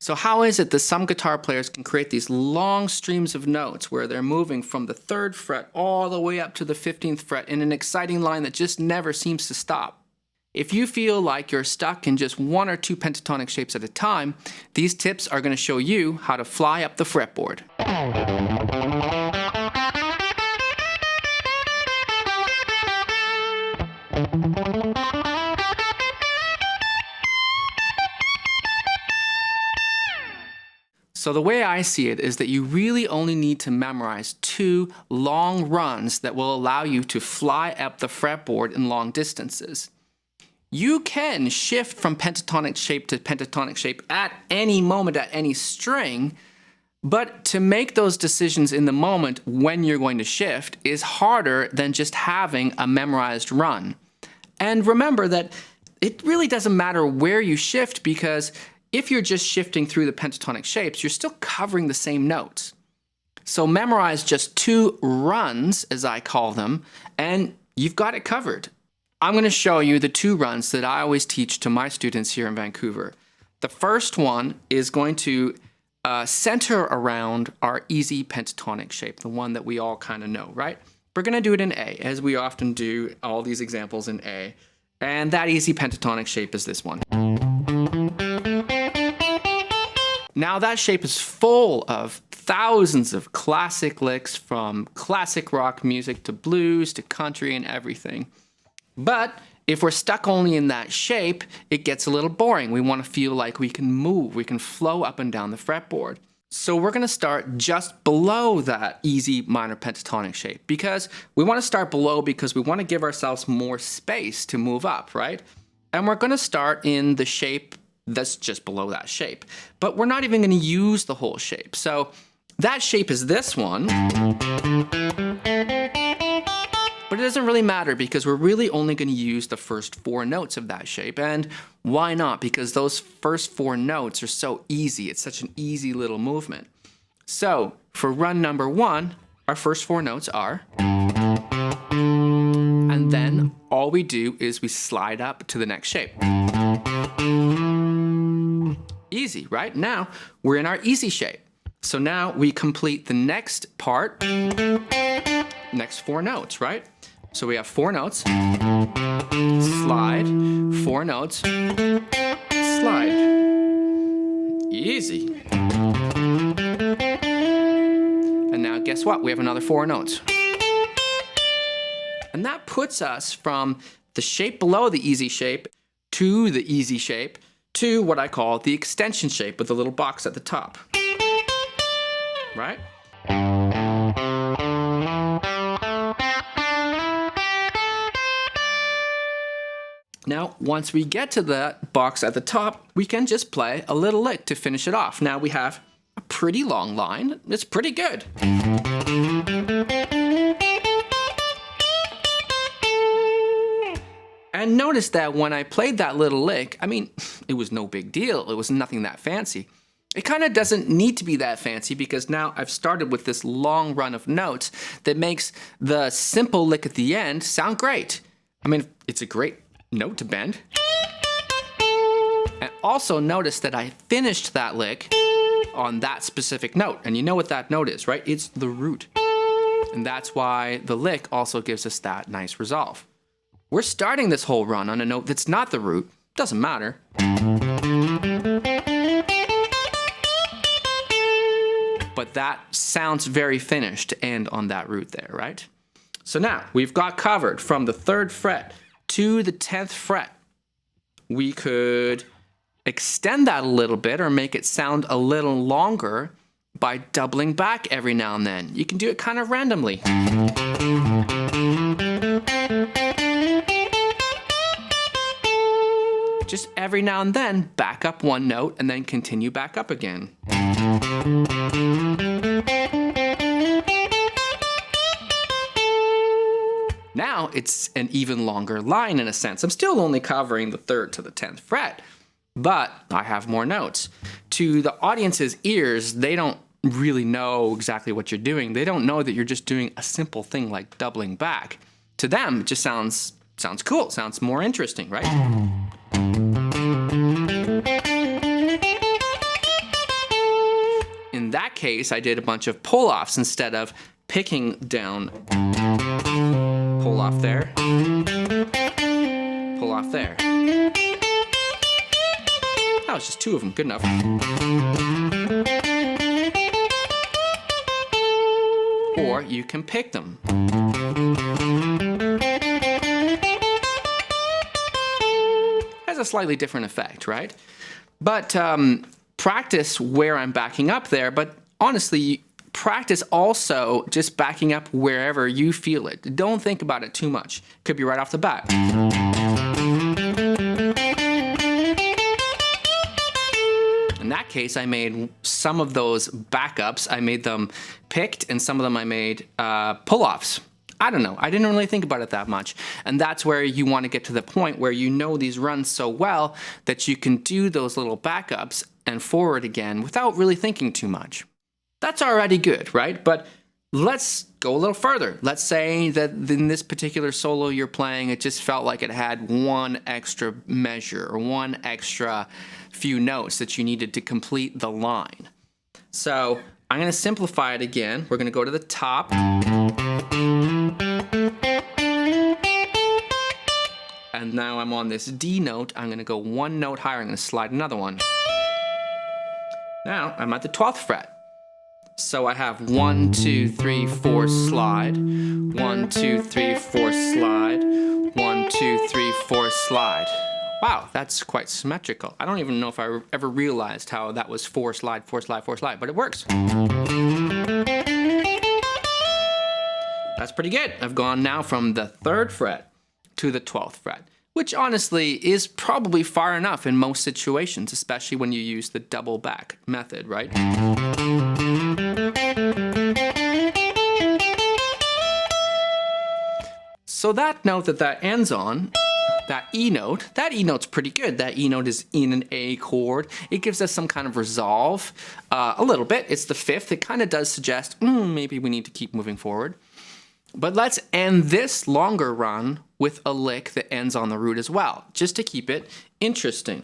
So how is it that some guitar players can create these long streams of notes where they're moving from the 3rd fret all the way up to the 15th fret in an exciting line that just never seems to stop? If you feel like you're stuck in just 1 or 2 pentatonic shapes at a time, these tips are going to show you how to fly up the fretboard. So the way I see it is that you really only need to memorize 2 long runs that will allow you to fly up the fretboard in long distances. You can shift from pentatonic shape to pentatonic shape at any moment, at any string, but to make those decisions in the moment when you're going to shift is harder than just having a memorized run. And remember that it really doesn't matter where you shift, because if you're just shifting through the pentatonic shapes, you're still covering the same notes. So memorize just 2 runs, as I call them, and you've got it covered. I'm going to show you the 2 runs that I always teach to my students here in Vancouver. The first one is going to center around our easy pentatonic shape, the one that we all kind of know, right? We're going to do it in A, as we often do all these examples in A. And that easy pentatonic shape is this one. Now that shape is full of thousands of classic licks, from classic rock music to blues to country and everything. But if we're stuck only in that shape, it gets a little boring. We want to feel like we can move, we can flow up and down the fretboard. So we're going to start just below that easy minor pentatonic shape, because we want to start below because we want to give ourselves more space to move up, right? And we're going to start in the shape that's just below that shape. But we're not even going to use the whole shape. So that shape is this one. But it doesn't really matter, because we're really only going to use the first 4 notes of that shape. And why not? Because those first 4 notes are so easy. It's such an easy little movement. So for run number 1, our first 4 notes are. And then all we do is we slide up to the next shape. Easy, right? Now we're in our easy shape. So now we complete the next part, next 4 notes, right? So we have 4 notes, slide, 4 notes, slide. Easy. And now guess what? We have another 4 notes. And that puts us from the shape below the easy shape to the easy shape to what I call the extension shape with the little box at the top. Right? Now, once we get to that box at the top, we can just play a little lick to finish it off. Now we have a pretty long line. It's pretty good. And notice that when I played that little lick, I mean, it was no big deal. It was nothing that fancy. It kind of doesn't need to be that fancy, because now I've started with this long run of notes that makes the simple lick at the end sound great. I mean, it's a great note to bend. And also notice that I finished that lick on that specific note. And you know what that note is, right? It's the root. And that's why the lick also gives us that nice resolve. We're starting this whole run on a note that's not the root. Doesn't matter. But that sounds very finished to end on that root there, right? So now we've got covered from the 3rd fret to the 10th fret. We could extend that a little bit or make it sound a little longer by doubling back every now and then. You can do it kind of randomly. Just every now and then, back up 1 note and then continue back up again. Now it's an even longer line in a sense. I'm still only covering the 3rd to the 10th fret, but I have more notes. To the audience's ears, they don't really know exactly what you're doing. They don't know that you're just doing a simple thing like doubling back. To them, it just sounds cool, sounds more interesting, right? that case, I did a bunch of pull-offs instead of picking down. Pull off there. Pull off there. That was just 2 of them. Good enough. Or you can pick them. Has a slightly different effect, right? But practice where I'm backing up there, but honestly, practice also just backing up wherever you feel it. Don't think about it too much. Could be right off the bat. In that case, I made some of those backups, I made them picked, and some of them I made pull-offs. I don't know. I didn't really think about it that much. And that's where you want to get to the point where you know these runs so well that you can do those little backups and forward again without really thinking too much. That's already good, right? But let's go a little further. Let's say that in this particular solo you're playing, it just felt like it had one extra measure or one extra few notes that you needed to complete the line. So I'm going to simplify it again. We're going to go to the top. And now I'm on this D note. I'm going to go 1 note higher. I'm going to slide another one. Now I'm at the 12th fret. So I have 1, 2, 3, 4, slide. 1, 2, 3, 4, slide. 1, 2, 3, 4, slide. Wow, that's quite symmetrical. I don't even know if I ever realized how that was 4 slide, 4 slide, 4 slide, but it works. That's pretty good. I've gone now from the 3rd fret to the 12th fret, which honestly is probably far enough in most situations, especially when you use the double back method, right? So that note that ends on, that E note's pretty good. That E note is in an A chord. It gives us some kind of resolve, a little bit. It's the 5th. It kind of does suggest, maybe we need to keep moving forward. But let's end this longer run with a lick that ends on the root as well, just to keep it interesting.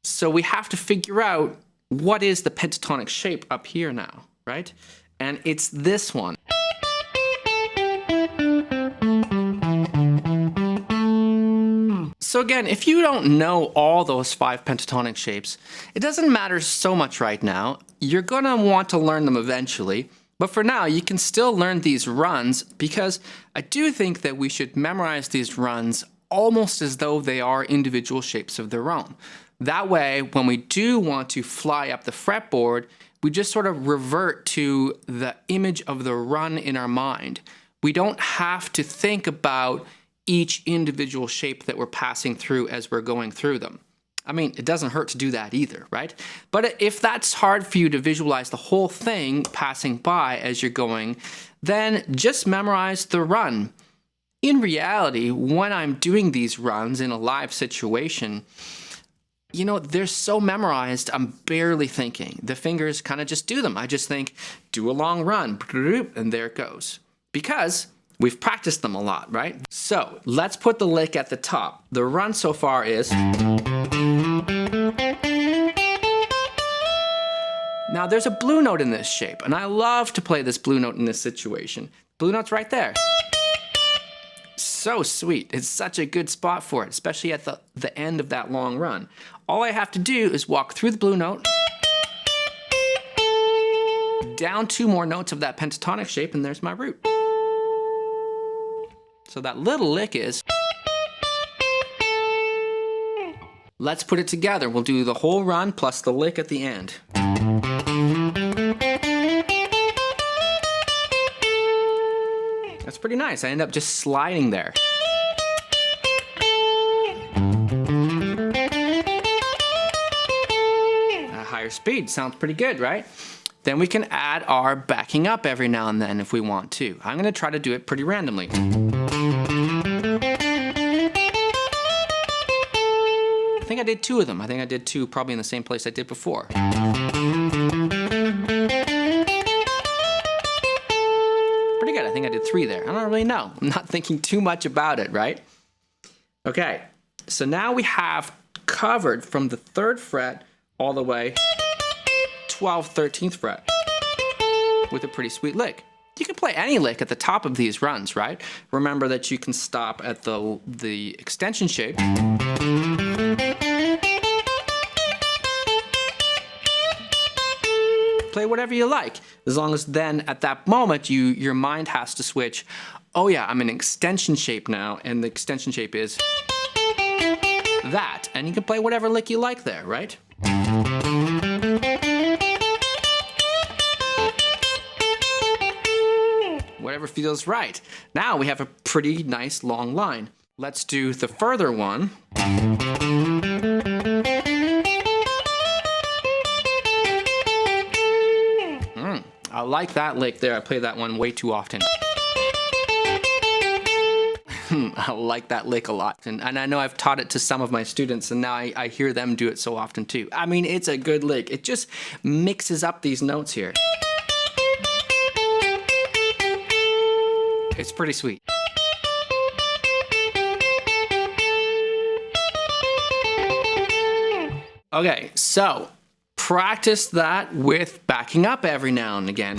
So we have to figure out what is the pentatonic shape up here now, right? And it's this one. So again, if you don't know all those 5 pentatonic shapes, it doesn't matter so much right now. You're going to want to learn them eventually. But for now, you can still learn these runs because I do think that we should memorize these runs almost as though they are individual shapes of their own. That way, when we do want to fly up the fretboard, we just sort of revert to the image of the run in our mind. We don't have to think about each individual shape that we're passing through as we're going through them. I mean, it doesn't hurt to do that either, right? But if that's hard for you to visualize the whole thing passing by as you're going, then just memorize the run. In reality, when I'm doing these runs in a live situation, you know, they're so memorized, I'm barely thinking. The fingers kind of just do them. I just think, do a long run, and there it goes. Because we've practiced them a lot, right? So let's put the lick at the top. The run so far is... Now there's a blue note in this shape, and I love to play this blue note in this situation. Blue note's right there. So sweet. It's such a good spot for it, especially at the end of that long run. All I have to do is walk through the blue note, down 2 more notes of that pentatonic shape, and there's my root. So that little lick is... Let's put it together. We'll do the whole run plus the lick at the end. That's pretty nice. I end up just sliding there. At a higher speed. Sounds pretty good, right? Then we can add our backing up every now and then if we want to. I'm going to try to do it pretty randomly. I think I did 2 of them. I think I did 2 probably in the same place I did before. Pretty good. I think I did 3 there. I don't really know. I'm not thinking too much about it, right? Okay, so now we have covered from the 3rd fret all the way 12th, 13th fret. with a pretty sweet lick. You can play any lick at the top of these runs, right? Remember that you can stop at the extension shape. Play whatever you like, as long as then at that moment your mind has to switch. Oh yeah, I'm in extension shape now, and the extension shape is that. And you can play whatever lick you like there, right? Whatever feels right. Now we have a pretty nice long line. Let's do the further one. I like that lick there. I play that one way too often. I like that lick a lot. And I know I've taught it to some of my students, and now I hear them do it so often too. I mean, it's a good lick. It just mixes up these notes here. It's pretty sweet. Okay, so practice that with backing up every now and again.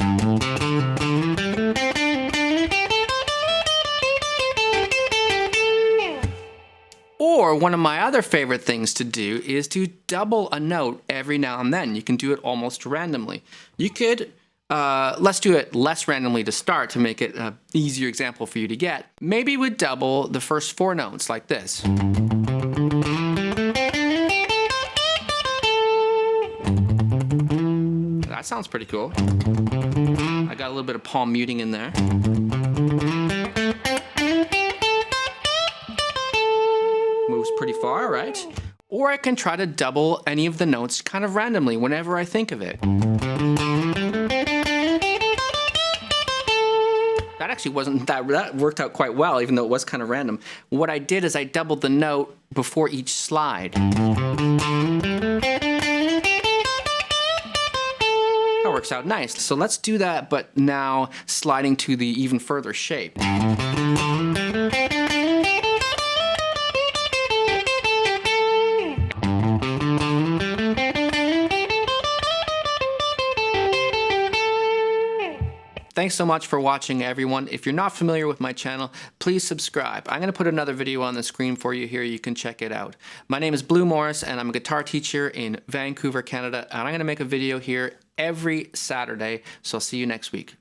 Or one of my other favorite things to do is to double a note every now and then. You can do it almost randomly. You could, let's do it less randomly to start to make it an easier example for you to get. Maybe we'd double the first 4 notes like this. That sounds pretty cool. I got a little bit of palm muting in there. Moves pretty far, right? Or I can try to double any of the notes kind of randomly whenever I think of it. That actually wasn't that worked out quite well, even though it was kind of random. What I did is I doubled the note before each slide. That works out nice. So let's do that, but now sliding to the even further shape. Thanks so much for watching, everyone. If you're not familiar with my channel, please subscribe. I'm going to put another video on the screen for you here. You can check it out. My name is Blue Morris, and I'm a guitar teacher in Vancouver, Canada, and I'm going to make a video here every Saturday, so I'll see you next week.